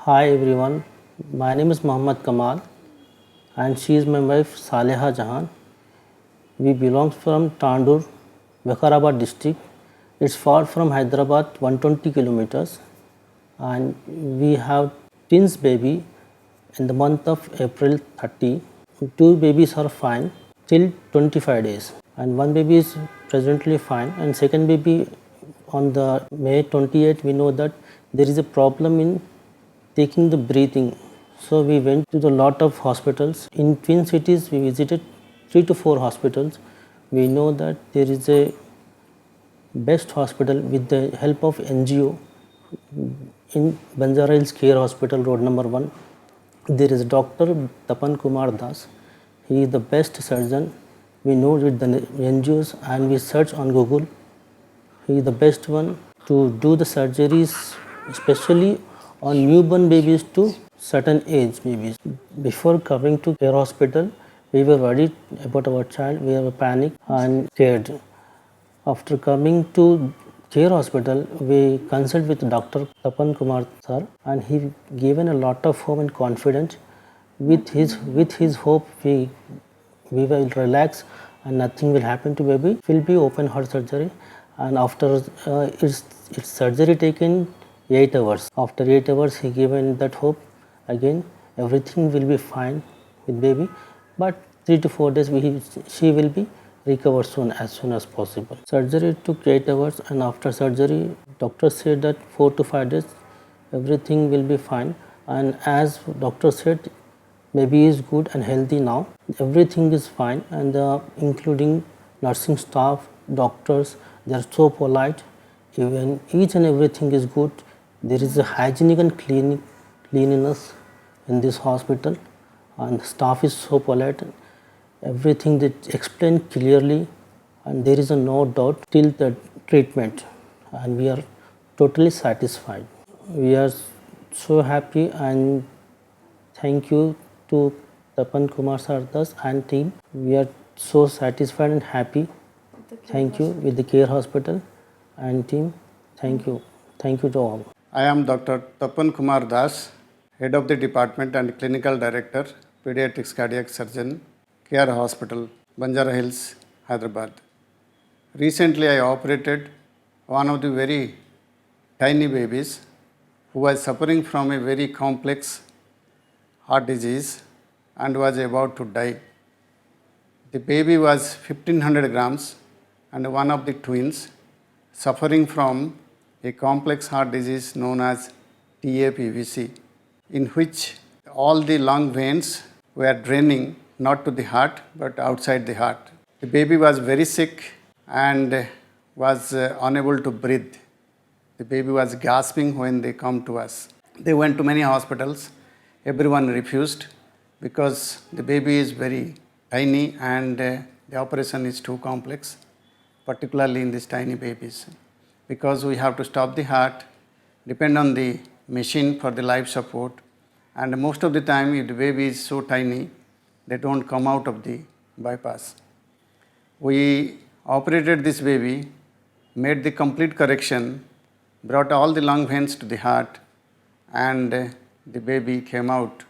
Hi everyone, my name is Mohammad Kamal and she is my wife Saleha Jahan. We belong from Tandur, Hyderabad district. It's far from Hyderabad, 120 kilometers, and we have twins baby in the month of April 30. Two babies are fine till 25 days and one baby is presently fine, and second baby on the May 28 we know that there is a problem in taking the breathing. So we went to the lot of hospitals. In Twin Cities we visited 3 to 4 hospitals. We know that there is a best hospital with the help of NGO in Banjara Hills Care Hospital, road number 1. There is Dr. Tapan Kumar Das. He is the best surgeon. We know with the NGOs and we search on Google. He is the best one to do the surgeries, especially on newborn babies to certain age babies. Before coming to care hospital, we were worried about our child. We have a panic and scared. After coming to care hospital, we consulted with Dr. Tapan Kumar sir, and he given a lot of hope and confidence. With his hope, we will relax and nothing will happen to baby. Will be open heart surgery, and after its surgery taken 8 hours. After 8 hours, he given that hope again. Everything will be fine with baby, but 3 to 4 days she will be recover soon as possible. Surgery took 8 hours, and after surgery, doctor said that 4 to 5 days everything will be fine. And as doctor said, baby is good and healthy now. Everything is fine, and including nursing staff, doctors, they are so polite. Even each and everything is good. There is a hygienic and cleanliness in this hospital, and the staff is so polite. Everything they explain clearly, and there is no doubt till the treatment, and we are totally satisfied. We are so happy, and thank you to Tapan Kumar Sardas and team. We are so satisfied and happy. Thank you with the care hospital and team. Thank you. Thank you to all. I am Dr. Tapan Kumar Das, Head of the Department and Clinical Director, Paediatrics Cardiac Surgeon, Care Hospital, Banjara Hills, Hyderabad. Recently, I operated one of the very tiny babies who was suffering from a very complex heart disease and was about to die. The baby was 1500 grams and one of the twins suffering from a complex heart disease known as TAPVC, in which all the lung veins were draining not to the heart but outside the heart. The baby was very sick and was unable to breathe. The baby was gasping when they come to us. They went to many hospitals. Everyone refused because the baby is very tiny and the operation is too complex, particularly in these tiny babies. Because we have to stop the heart, depend on the machine for the life support, and most of the time if the baby is so tiny, they don't come out of the bypass. We operated this baby, made the complete correction, brought all the lung veins to the heart, and the baby came out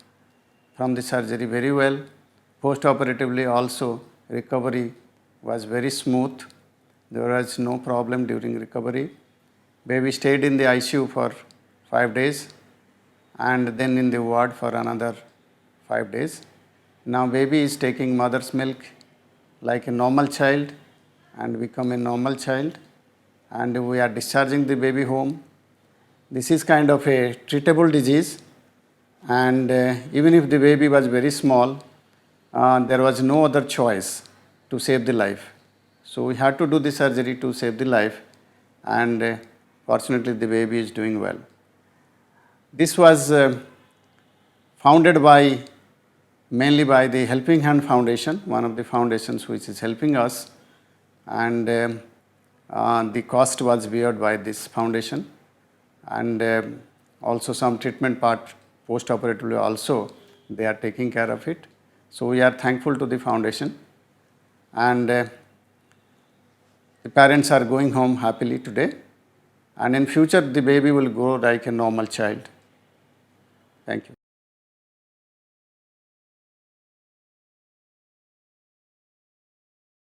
from the surgery very well. Post-operatively also, recovery was very smooth. There was no problem during recovery. Baby stayed in the ICU for 5 days and then in the ward for another 5 days. Now baby is taking mother's milk like a normal child and become a normal child, and we are discharging the baby home. This is kind of a treatable disease, and even if the baby was very small, there was no other choice to save the life. So we had to do the surgery to save the life, and fortunately the baby is doing well. This was founded mainly by the Helping Hand Foundation, one of the foundations which is helping us, and the cost was beared by this foundation, and also some treatment part post-operatively also they are taking care of it. So we are thankful to the foundation, and the parents are going home happily today, and in future the baby will grow like a normal child. Thank you.